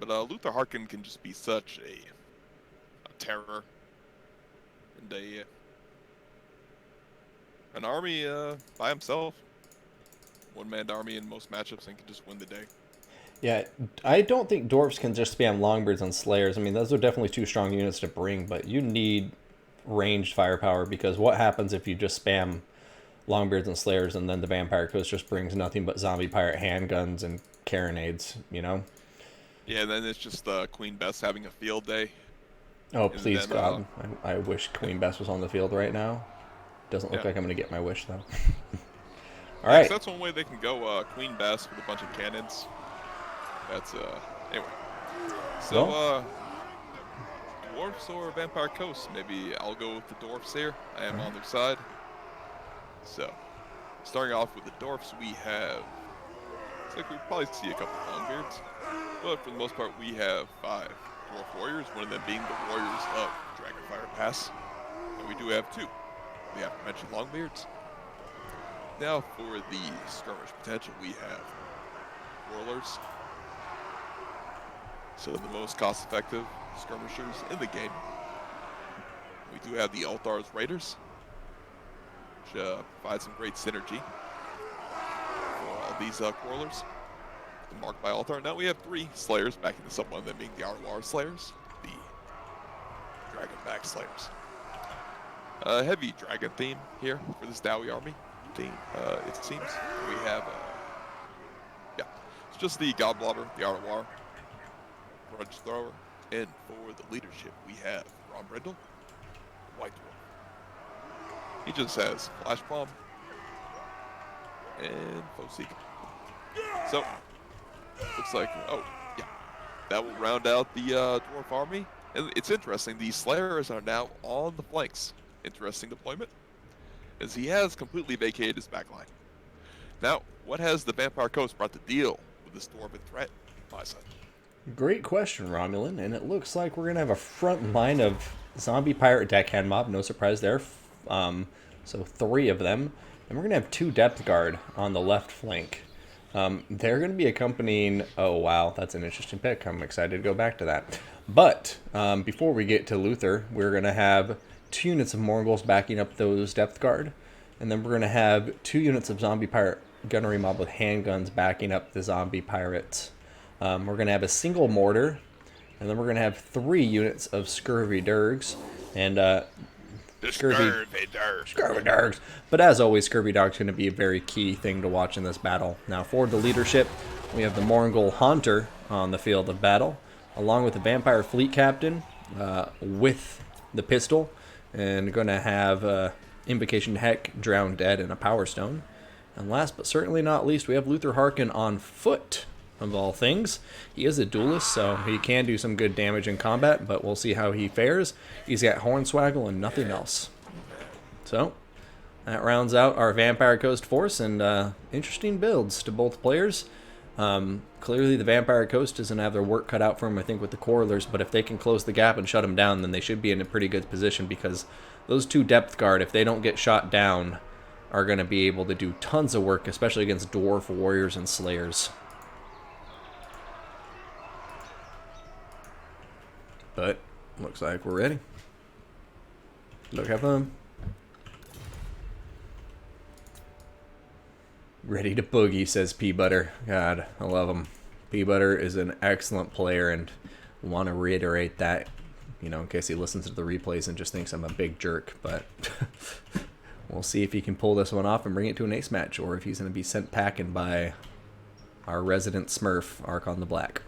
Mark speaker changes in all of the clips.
Speaker 1: But Luther Harkin can just be such a terror and an army by himself. One-man army in most matchups and can just win the day.
Speaker 2: Yeah, I don't think Dwarfs can just spam Longbeards and Slayers. I mean, those are definitely two strong units to bring, but you need ranged firepower because what happens if you just spam Longbeards and Slayers and then the Vampire Coast just brings nothing but zombie pirate handguns and carronades, you know?
Speaker 1: Yeah, and then it's just Queen Bess having a field day.
Speaker 2: Oh,
Speaker 1: And
Speaker 2: please,
Speaker 1: then,
Speaker 2: God. I wish Queen Bess was on the field right now. Doesn't look
Speaker 1: yeah.
Speaker 2: like I'm going to get my wish, though. All
Speaker 1: Yeah, so
Speaker 2: right.
Speaker 1: that's one way they can go Queen Bess with a bunch of cannons. That's, anyway. So,
Speaker 2: Well,
Speaker 1: Dwarfs or Vampire Coast? Maybe I'll go with the Dwarfs here. I am on their side. So, starting off with the Dwarfs, we have... Looks like we'll probably see a couple of Longbeards. But for the most part, we have 5 Dwarf Warriors, one of them being the Warriors of Dragonfire Pass. And we do have 2, the aforementioned Longbeards. Now for the skirmish potential, we have Whirlers. So the most cost-effective skirmishers in the game. We do have the Altar's Raiders, which provide some great synergy for all these Quarrelers. Marked by Altar. Now we have 3 Slayers, backing this up, one of them being the Arwar Slayers, the Dragonback Slayers. Heavy dragon theme here for this Dowie army theme, it seems. We have, yeah, it's just the Godblotter, the Arwar, Grudge Thrower, and for the leadership we have Ron Brindle, the White Dwarf. He just has Flash Bomb and Foseek. So, looks like, oh, yeah, that will round out the Dwarf army. And it's interesting, the Slayers are now on the flanks. Interesting deployment, as he has completely vacated his backline. Now, what has the Vampire Coast brought to deal with this Dwarven threat, my son?
Speaker 2: great question, Romulan. And it looks like we're going to have a front line of zombie pirate deckhand mob. No surprise there. So 3 of them. And we're going to have 2 depth guard on the left flank. They're going to be accompanying... Oh, wow. That's an interesting pick. I'm excited to go back to that. But before we get to Luther, we're going to have 2 units of Mongols backing up those depth guard. And then we're going to have 2 units of zombie pirate gunnery mob with handguns backing up the zombie pirates. We're going to have a single mortar. And then we're going to have 3 units of scurvy dirgs. And Scurvy Dogs. But as always, Scurvy Dog's going to be a very key thing to watch in this battle. Now, for the leadership, we have the Mongol Haunter on the field of battle, along with the Vampire Fleet Captain with the pistol, and going to have Invocation Heck, Drown Dead, and a Power Stone. And last but certainly not least, we have Luther Harkin on foot, of all things. He is a duelist, so he can do some good damage in combat, but we'll see how he fares. He's got Hornswaggle and nothing else. So, that rounds out our Vampire Coast force, and interesting builds to both players. Clearly, the Vampire Coast doesn't have their work cut out for them, I think, with the Quarrelers, but if they can close the gap and shut them down, then they should be in a pretty good position, because those 2 depth guard, if they don't get shot down, are going to be able to do tons of work, especially against Dwarf Warriors and Slayers. But looks like we're ready. Look, have fun. Ready to boogie, says Peabutter. God, I love him. Peabutter is an excellent player, and want to reiterate that, you know, in case he listens to the replays and just thinks I'm a big jerk. But we'll see if he can pull this one off and bring it to an ace match, or if he's going to be sent packing by our resident Smurf, Arkhan the Black.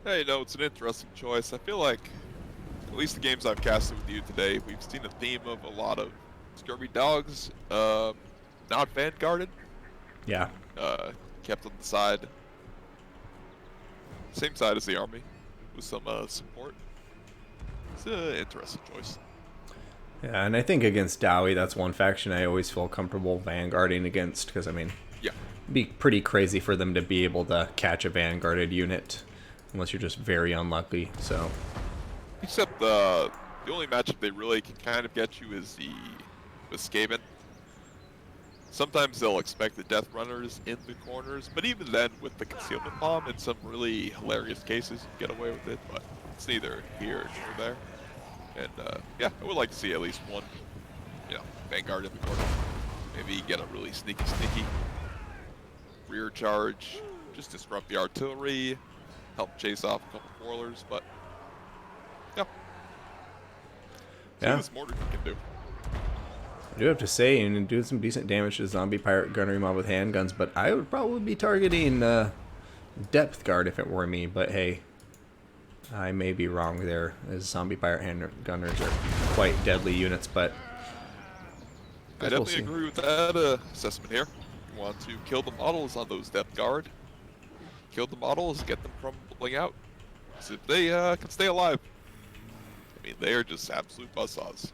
Speaker 1: Hey, no, it's an interesting choice. I feel like, at least the games I've casted with you today, we've seen a theme of a lot of Scurvy dogs, not vanguarded,
Speaker 2: Yeah.
Speaker 1: kept on the side, same side as the army, with some support. It's an interesting choice.
Speaker 2: Yeah, and I think against Dowie, that's one faction I always feel comfortable vanguarding against, because, I mean,
Speaker 1: Yeah.
Speaker 2: it'd be pretty crazy for them to be able to catch a vanguarded unit, unless you're just very unlucky, so...
Speaker 1: Except the only matchup they really can kind of get you is the Skaven. Sometimes they'll expect the Death Runners in the corners, but even then, with the Concealment Bomb, in some really hilarious cases, you get away with it, but it's neither here nor there. And yeah, I would like to see at least one, Vanguard in the corner. Maybe get a really sneaky rear charge, just disrupt the artillery, help chase off a couple Quarrelers, but yeah. See what this mortar can do.
Speaker 2: I do have to say, and do some decent damage to Zombie Pirate Gunnery Mob with handguns, but I would probably be targeting Depth Guard if it were me, but hey, I may be wrong there, as Zombie Pirate Handgunners are quite deadly units, but...
Speaker 1: I definitely agree with that assessment here. You want to kill the models on those Depth Guard. Kill the models, get them crumbling out. So if they can stay alive. I mean, they are just absolute buzzsaws.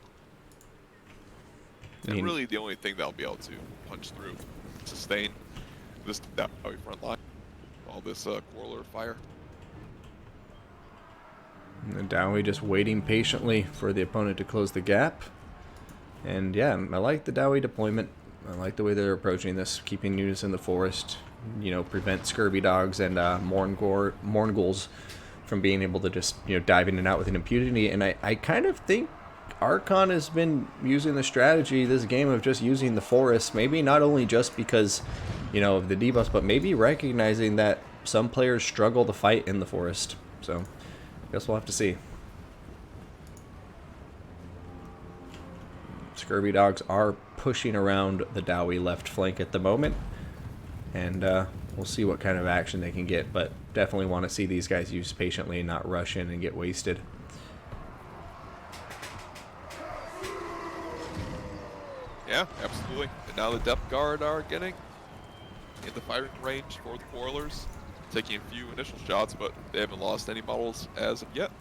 Speaker 1: And really the only thing that'll be able to punch through, sustain this Dowie front line. All this Quarreler fire.
Speaker 2: And the Dowie just waiting patiently for the opponent to close the gap. And yeah, I like the Dowie deployment. I like the way they're approaching this, keeping units in the forest, prevent scurvy dogs and Mournguls from being able to just, dive in and out with an impunity. And I kind of think Arkhan has been using the strategy this game of just using the forest, maybe not only just because, of the debuffs, but maybe recognizing that some players struggle to fight in the forest. So, I guess we'll have to see. Scurvy dogs are pushing around the Dowie left flank at the moment, and we'll see what kind of action they can get, but definitely want to see these guys use patiently and not rush in and get wasted.
Speaker 1: Yeah, absolutely. And now the Depth Guard are getting in the firing range for the Quarrelers, taking a few initial shots, but they haven't lost any models as of yet.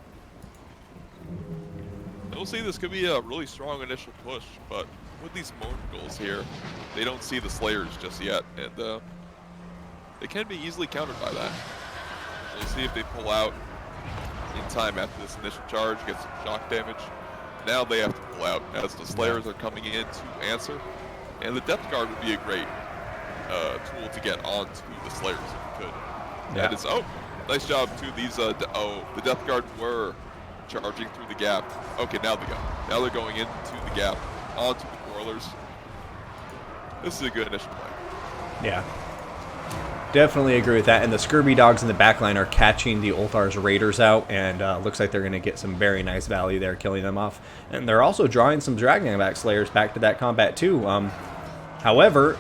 Speaker 1: We'll see, this could be a really strong initial push, but with these Mournguls here, they don't see the Slayers just yet, and they can be easily countered by that. We'll see if they pull out in time after this initial charge, get some shock damage. Now they have to pull out as the Slayers are coming in to answer, and the Depth Guard would be a great tool to get onto the Slayers if you could.
Speaker 2: Yeah.
Speaker 1: That is, nice job to these, the Depth Guard were charging through the gap. Okay, now they go. Now they're going into the gap, onto the Quarrelers. This is a good initial play.
Speaker 2: Yeah. Definitely agree with that. And the Scurvy dogs in the backline are catching the Ulthar's Raiders out, and looks like they're going to get some very nice value there, killing them off. And they're also drawing some Dragonback Slayers back to that combat too. However,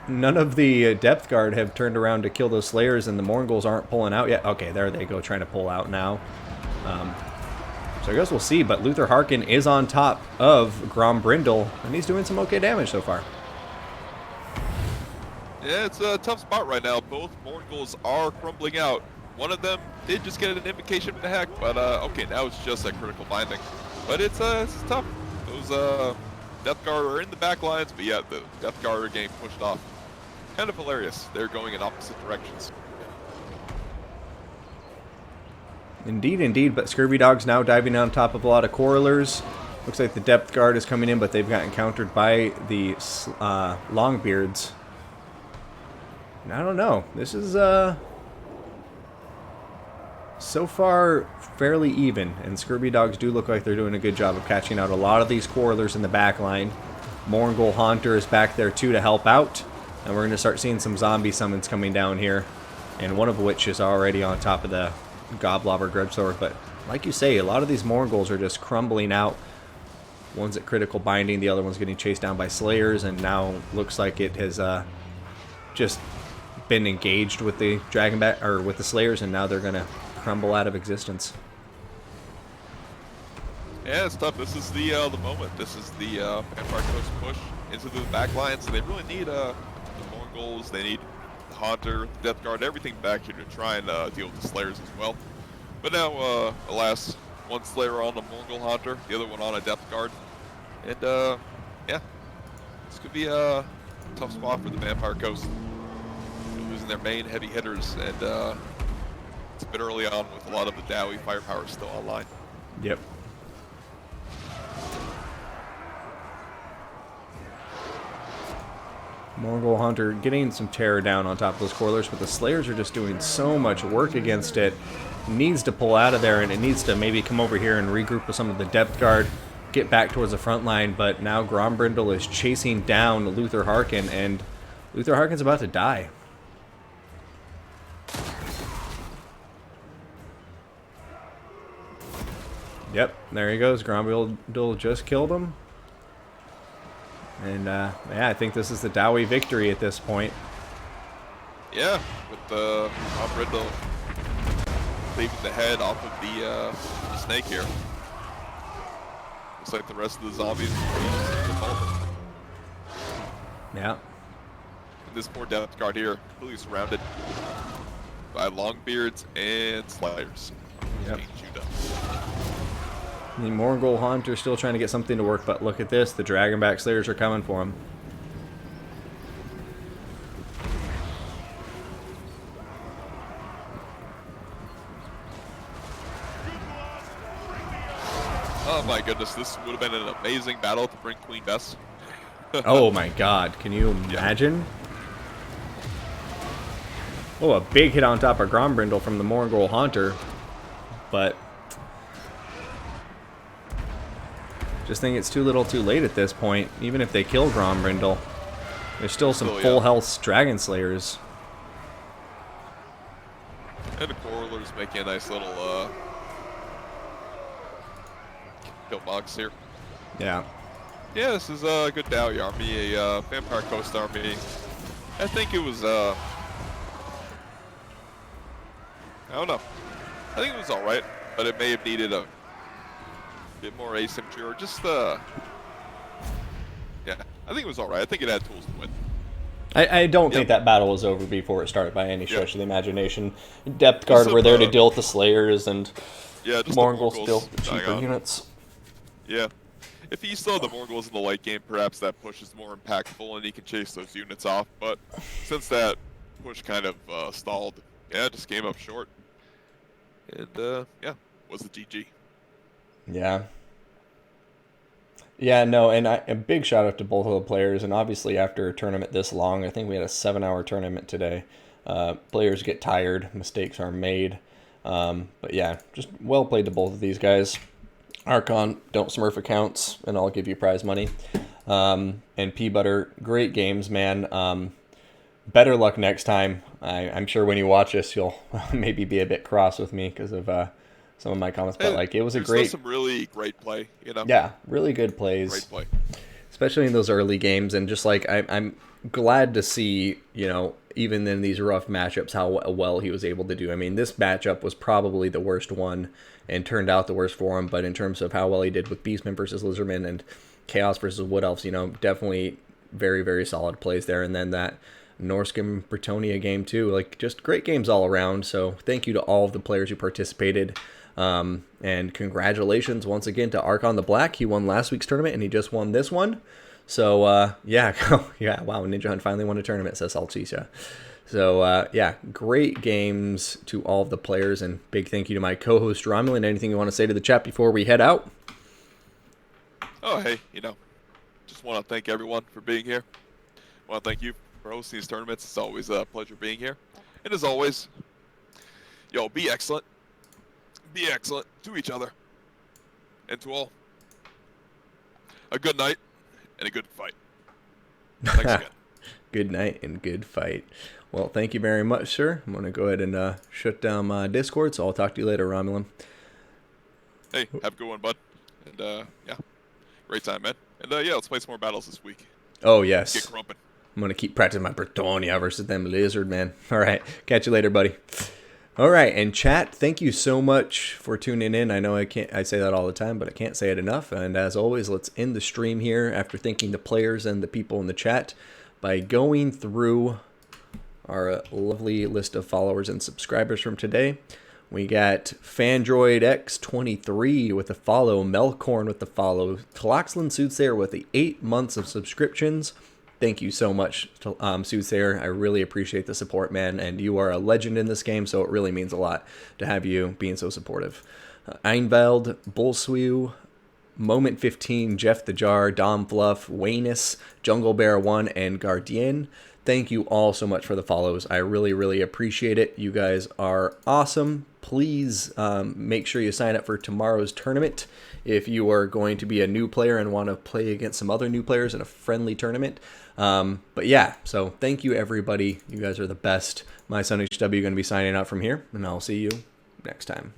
Speaker 2: none of the Depth Guard have turned around to kill those Slayers, and the Mournguls aren't pulling out yet. Okay, there they go, trying to pull out now. So I guess we'll see, but Luther Harkin is on top of Grom Brindle, and he's doing some okay damage so far.
Speaker 1: Yeah, it's a tough spot right now. Both Mournguls are crumbling out. One of them did just get an invocation from the heck, but okay, now it's just a critical binding. But it's tough. Those Death Guard are in the back lines, but yeah, the Death Guard are getting pushed off. Kind of hilarious. They're going in opposite directions.
Speaker 2: Indeed, indeed, but Scurvy Dog's now diving on top of a lot of Quarrelers. Looks like the Depth Guard is coming in, but they've gotten countered by the Longbeards. And I don't know. This is, so far fairly even, and Scurvy Dogs do look like they're doing a good job of catching out a lot of these Quarrelers in the back line. Mourngull Haunter is back there too to help out, and we're going to start seeing some zombie summons coming down here, and one of which is already on top of the Goblobber Grudgesword. But like you say, a lot of these Mournguls are just crumbling out. One's at critical binding, the other one's getting chased down by Slayers, and now looks like it has just been engaged with the Dragonback or with the Slayers, and now they're gonna crumble out of existence.
Speaker 1: Yeah, it's tough. This is the moment. This is the Vampire Coast push into the back lines. So they really need the Mongols. They need the Haunter, the Death Guard, everything back here to try and deal with the Slayers as well. But now, alas, one Slayer on the Mongol Haunter, the other one on a Death Guard. And, yeah, this could be a tough spot for the Vampire Coast. They're losing their main heavy hitters, and it's a bit early on with a lot of the Dowie firepower still online.
Speaker 2: Yep. Mongol Hunter getting some terror down on top of those Coilers, but the Slayers are just doing so much work against it. It needs to pull out of there, and it needs to maybe come over here and regroup with some of the depth guard, get back towards the front line, but now Grombrindle is chasing down Luther Harkin, and Luther Harkin's about to die. Yep, there he goes. Grombrindle just killed him. And, yeah, I think this is the Dowie victory at this point.
Speaker 1: Yeah, with Grombrindle leaving the head off of the snake here. Looks like the rest of the zombies are
Speaker 2: Yeah.
Speaker 1: and this poor Death Guard here, completely surrounded by Longbeards and Slayers.
Speaker 2: Yep.
Speaker 1: Being chewed up.
Speaker 2: The Mongol Hunter still trying to get something to work, but look at this. The Dragonback Slayers are coming for him.
Speaker 1: Oh my goodness, this would have been an amazing battle to bring Queen Bess.
Speaker 2: Oh my god, can you imagine? Oh, a big hit on top of Grombrindle from the Mongol Hunter. But just think it's too little too late at this point. Even if they kill Grombrindle, there's still some full health Dragon Slayers.
Speaker 1: And the Coralers making a nice little kill box here.
Speaker 2: Yeah.
Speaker 1: Yeah, this is a good Dowie army, a Vampire Coast army. I think it was, I don't know. I think it was alright, but it may have needed a bit more asymmetry, or just, yeah, I think it was alright. I think it had tools to win.
Speaker 2: I don't think that battle was over before it started by any stretch of the imagination. Depth Guard were there to deal with the Slayers, and Mongols still cheaper units.
Speaker 1: Yeah. If he still had the Mongols in the late game, perhaps that push is more impactful and he can chase those units off. But since that push kind of stalled, yeah, just came up short. And, yeah, was the GG.
Speaker 2: Yeah. Yeah, no, and a big shout out to both of the players. And obviously, after a tournament this long, I think we had a 7-hour tournament today. Players get tired, mistakes are made. But yeah, just well played to both of these guys. Arkhan, don't smurf accounts, and I'll give you prize money. And Peabutter, great games, man. Better luck next time. I'm sure when you watch this, you'll maybe be a bit cross with me because of some of my comments. But like, it was a great.
Speaker 1: Some really great play, you know.
Speaker 2: Yeah, really good plays.
Speaker 1: Great play,
Speaker 2: especially in those early games. And just like I'm glad to see, you know, even in these rough matchups, how well he was able to do. I mean, this matchup was probably the worst one and turned out the worst for him. But in terms of how well he did with Beastmen versus Lizardmen and Chaos versus Wood Elves, you know, definitely very, very solid plays there. And then that Norskim Bretonia game too. Like, just great games all around. So thank you to all of the players who participated. And congratulations once again to Arkhan the Black. He won last week's tournament and he just won this one. So, yeah, yeah, wow, Ninja Hunt finally won a tournament, says Saltisha. So, yeah, great games to all of the players, and big thank you to my co-host, Romulan. Anything you want to say to the chat before we head out?
Speaker 1: Oh, hey, you know, just want to thank everyone for being here. I want to thank you for hosting these tournaments. It's always a pleasure being here. And as always, yo, be excellent. Be excellent to each other and to all. A good night and a good fight. Thanks again.
Speaker 2: Good night and good fight. Well, thank you very much, sir. I'm going to go ahead and shut down my Discord, so I'll talk to you later, Romulan.
Speaker 1: Hey, have a good one, bud. And, yeah, great time, man. And, yeah, let's play some more battles this week.
Speaker 2: Oh, yes.
Speaker 1: Get crumping.
Speaker 2: I'm going to keep practicing my Bretonia versus them lizard, man. All right. Catch you later, buddy. All right, and chat, thank you so much for tuning in. I know I say that all the time, but I can't say it enough. And as always, let's end the stream here after thanking the players and the people in the chat by going through our lovely list of followers and subscribers from today. We got Fandroid X23 with a follow, Melkorn with the follow, Cloxland Soothsayer with the 8 months of subscriptions. Thank you so much, Soothsayer. I really appreciate the support, man, and you are a legend in this game, so it really means a lot to have you being so supportive. Einveld, Bullswew, Moment 15, Jeff the Jar, Dom Fluff, Waynus, Jungle Bear 1, and Guardian. Thank you all so much for the follows. I really, really appreciate it. You guys are awesome. Please make sure you sign up for tomorrow's tournament if you are going to be a new player and want to play against some other new players in a friendly tournament. But yeah, so thank you, everybody. You guys are the best. My son HW going to be signing out from here, and I'll see you next time.